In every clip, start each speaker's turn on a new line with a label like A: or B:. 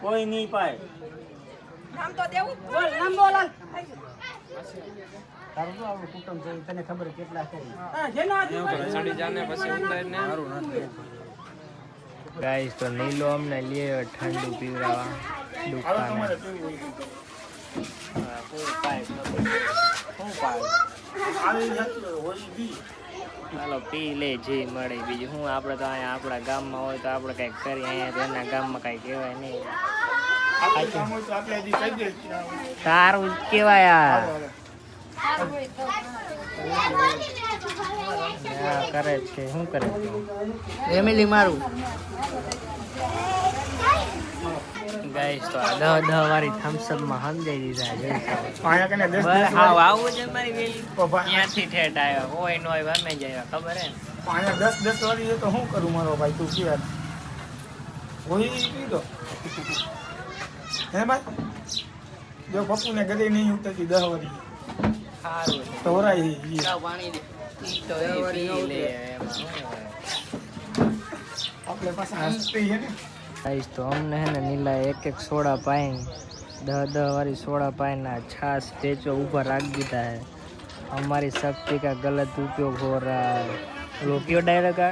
A: કોઈ નહીં પાય.
B: નામ તો દેવું
C: બોલ નામ બોલ
A: તારું શું આવડું કુટુંબ છે તને ખબર કેટલા છે.
C: જેના
D: ચડી જાને પછી ઉતારીને
A: સારું નથી.
E: ગાઈસ તો નીલો અમને લે ઠંડુ પીવડાવા દુકાને. ચાલો પી લે જે મળે બીજું હું. આપણે તો અહીંયા આપણા ગામમાં હોય તો આપણે કંઈક કરીએ, અહીંયા તો એના ગામમાં કંઈ કહેવાય નહીં. તારું જ કહેવાય યાર. કરે છે શું કરે છે ફેમિલી મારું. ગાઈસ તો આ 10 વાળી થમ્સઅપ માં સમજાઈ દીધા છે. આવું છે મારી વેલી ક્યાંથી ઠેઠ આવ્યો હોય નો હોય અમે જાય ખબર હે.
A: 10 વાળી તો શું કરું મારો ભાઈ તું કે હોય કીધો હે ભાઈ જો પપ્પુ ને ગદે નહીં ઉતરતી 10 વાળી
E: સારું
A: તો ઓરાઈ
E: પાણી દે તો એ પી લે એમાં શું હોય.
A: આપણે પાસે હસતી છે ને.
E: ગાઈસ તો અમને હે ને નીલા એક સોડા પાઈ 10 વાળી સોડા પાઈને छाछ टेचो ऊपर रख देता है. हमारी शक्ति का गलत उपयोग हो रहा है. लोग क्यों डायलॉग है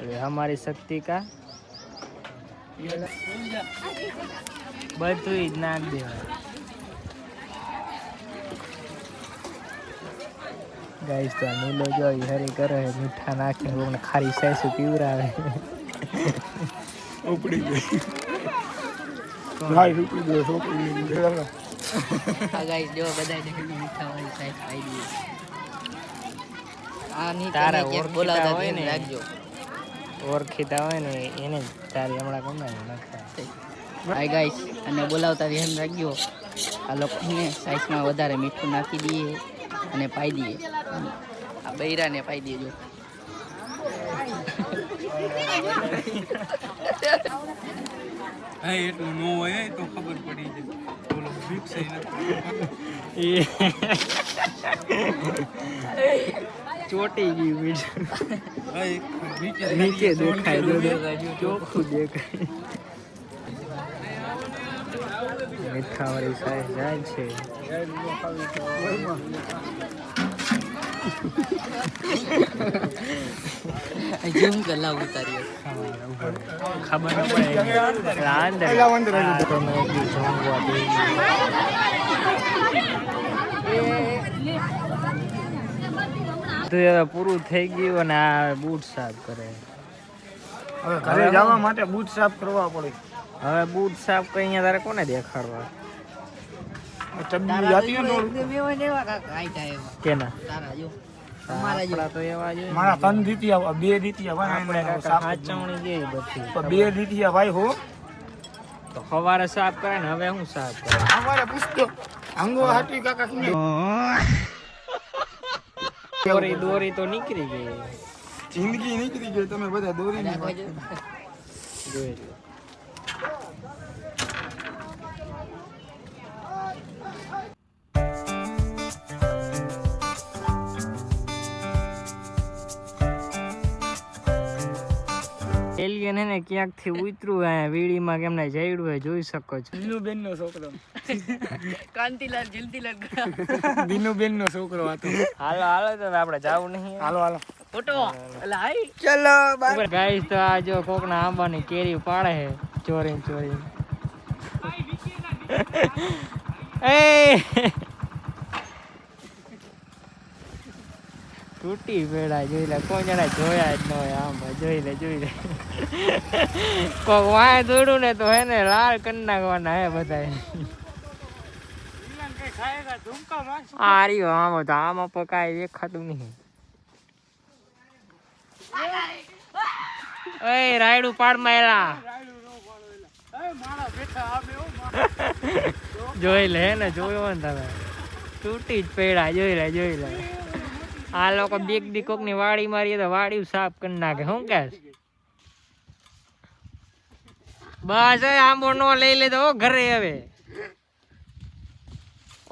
E: ये हमारी शक्ति का બધું જ નાખ દેવાય. ગાઈસ તો નીલો જો હરી કરે મીઠા નાખીને લોકોને ખારી સાઈસ પીવરાવે.
A: ઉપડી ગઈ ભાઈ ઉપડી ગયો છોકરી
E: આ ગાઈસ જો બધાને મીઠા વાળી સાઈસ ખાઈ દઈએ. આ ની તારા બોલાવતા હોય ને રાખજો. ઓળખીતા હોય ને એને તારી હમણાં કમાય નાખતા. હાય ગાઈસ અને બોલાવતા ધ્યાન રાખજો. આ લોકોને સાઈસમાં વધારે મીઠું નાખી દઈએ અને પાઈ દઈએ. આ બૈરાને પાઈ દેજો.
D: હા એટલું નો હોય તો ખબર પડી જાય. બોલો ફિક્સ
E: ચોટી ગઈ મીઠું નીચે દેખાય ચોખ્ખું દેખાય. મીઠા વાળી સાઈઝ જાય છે. ઝૂમ કલા ઉતારીએ ખબર ન પડે. પૂરું થઈ ગયું અને આ બૂટ સાફ કરે.
A: હવે ઘરે જવા માટે બૂટ સાફ કરવા પડે.
E: હવે બૂટ સાફ કરી અહીંયા તારે કોને દેખાડવા?
A: ચડ્ડી જાતી ને થોડું.
E: કેના અમારા તો એવા જ
A: મારા 3 દીતિયા 2 દીતિયા ભાઈ
E: આપણે કાકા સાચવણી જેવી બધી.
A: તો 2 દીતિયા ભાઈ હો
E: તો સવારે સાફ કરે ને હવે હું સાફ કરે.
A: અમારે પૂછતો અંગો હાટી કાકા કિને
E: દોરી તો નીકળી ગઈ.
A: જિંદગી નીકળી ગઈ. તમે બધા દોરી ની
E: જોઈ લો. એલિયન હે ને ક્યાંક થી ઉતરું હે વીડીમાં કેમ ના જઈડું હોય જોઈ શકો છો.
A: દિનુબેન નો છોકરો
E: કાંતિલાલ જલ્દીલાલ
A: દિનુબેન નો છોકરો હતો.
E: હાલો હાલો તો આપણે જાવું નહીં.
A: હાલો હાલો
E: ફોટો એટલે હાઈ ચલો બાય. ગાઈસ તો આ જો કોકના આંબાની કેરી પાડે હે ચોરી ચોરી. એ તૂટી પેડા જોઈ લે. કોઈ જણા જોયા જ ન હોય આંબા. જોઈ લે કોક વાય દોડું ને તો હે ને લાલ કરી નાખવાના હે બધા. આ રહ્યો આમાં તો આમાં પકાય દેખાતું નહીં. એ રાયડું પાડમાં એલા જોઈ લે ને જોયો ને તમે તૂટી જ પેડા. જોઈ લે આ લોકો બીક દી કોક ની વાડી મારીએ તો વાડી સાફ કરી નાખે. શું કે બસ આંબો નો લઈ લે તો ઘરે હવે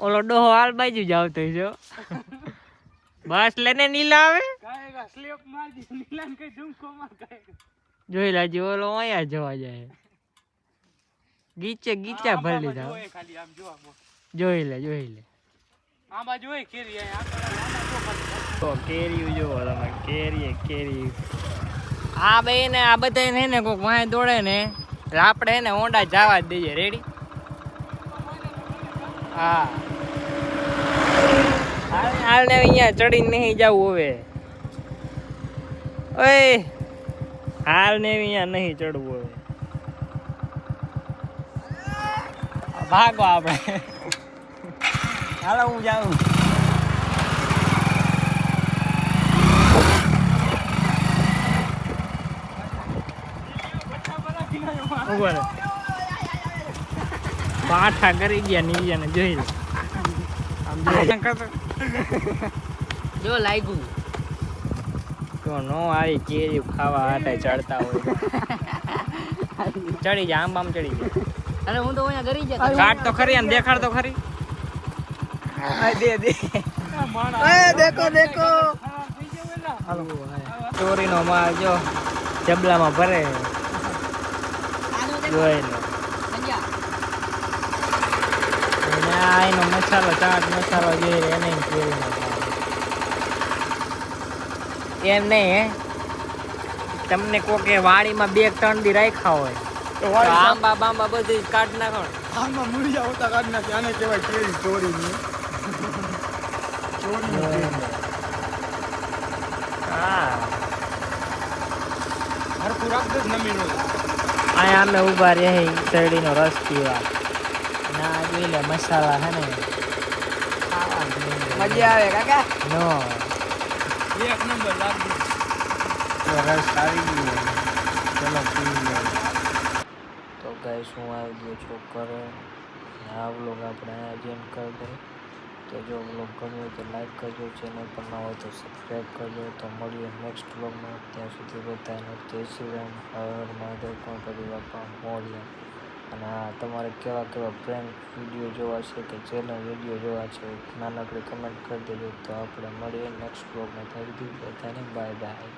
E: ઓલો ડોહો હાલ બાજુ જ આવતો જો. બસ લેને નીલા આવે જોઈ લાજી ઓલો અહીંયા જોવા જાય. ગીચા ભરી લીધા
D: જોઈ ખાલી આમ જો આમ.
E: જોઈ લે
D: આમ બાજુ હોય કેરી અહીંયા
E: તો કેરી જોવો તમે કેરી આ બે ને આ બધા ને ને કોક વાંહે દોડે ને એટલે આપણે એને હોંડા જવા જ દઈએ રેડી હા હાલ ને અહીંયા ચડીને નહીં જવું હવે ઓય હાલ ને અહીંયા નહીં ચડવું હવે ભાગો આપણે હાલો હું જાઉં પાઠા કરી ગયા નીજાને જોઈ લે આમ જો લાગ્યું તો નો આવી કેરી ખાવા હાટે ચડતા હોય ચડી જા આમ ચડી જાય અરે હું તો અહીંયા કરી જતો કાટ તો ખરી આમ દેખાડ તો ખરી દે દેખો ચોરીનો માલ જો જબલામાં ભરે જોઈ લો એનો મસાલો ચાટ મસાલો જે એને એમ નહીં હે તમને કોકે વાડીમાં 2-3 દી રાખ્યા હોય તો આંબા બાંબા બધી કાઢ નાખો
A: આમાં મૂળિયા હોતા કાઢ નાખે આને કહેવાય કેરી ચોરીની
E: હા
A: હરખું રાખજો જ નમી નો
E: અહીંયા અમે ઊભા રહી શેરડીનો રસ પીવા ના જોઈ લે મસાલા હે ને મજા આવે કાકા નો
D: એક નંબર લાગુ
E: રસ આવી ગયો ચલો પી લે તો ગાઈસ હું આવી ગયો છું ઘરે આ વ્લોગ આપણે એન્ડ કરી દઈએ તો જો વ્લોગ ગમ્યો તો લાઈક કરજો ચેનલ પર નવા હોય તો સબસ્ક્રાઈબ કરજો તો મળીએ નેક્સ્ટ વ્લોગમાં ત્યાં સુધી બધાને જય શ્રી રામ હર મહાદેવ કોણ કરી બાપા મોરિયા અને હા તમારે કેવા પ્રેન્ક વિડીયો જોવા છે કે ચેનલ વિડીયો જોવા છે નાનકડી કમેન્ટ કરી દેજો તો આપણે મળીએ નેક્સ્ટ વ્લોગમાં. ત્યાં સુધી બધાને બાય બાય.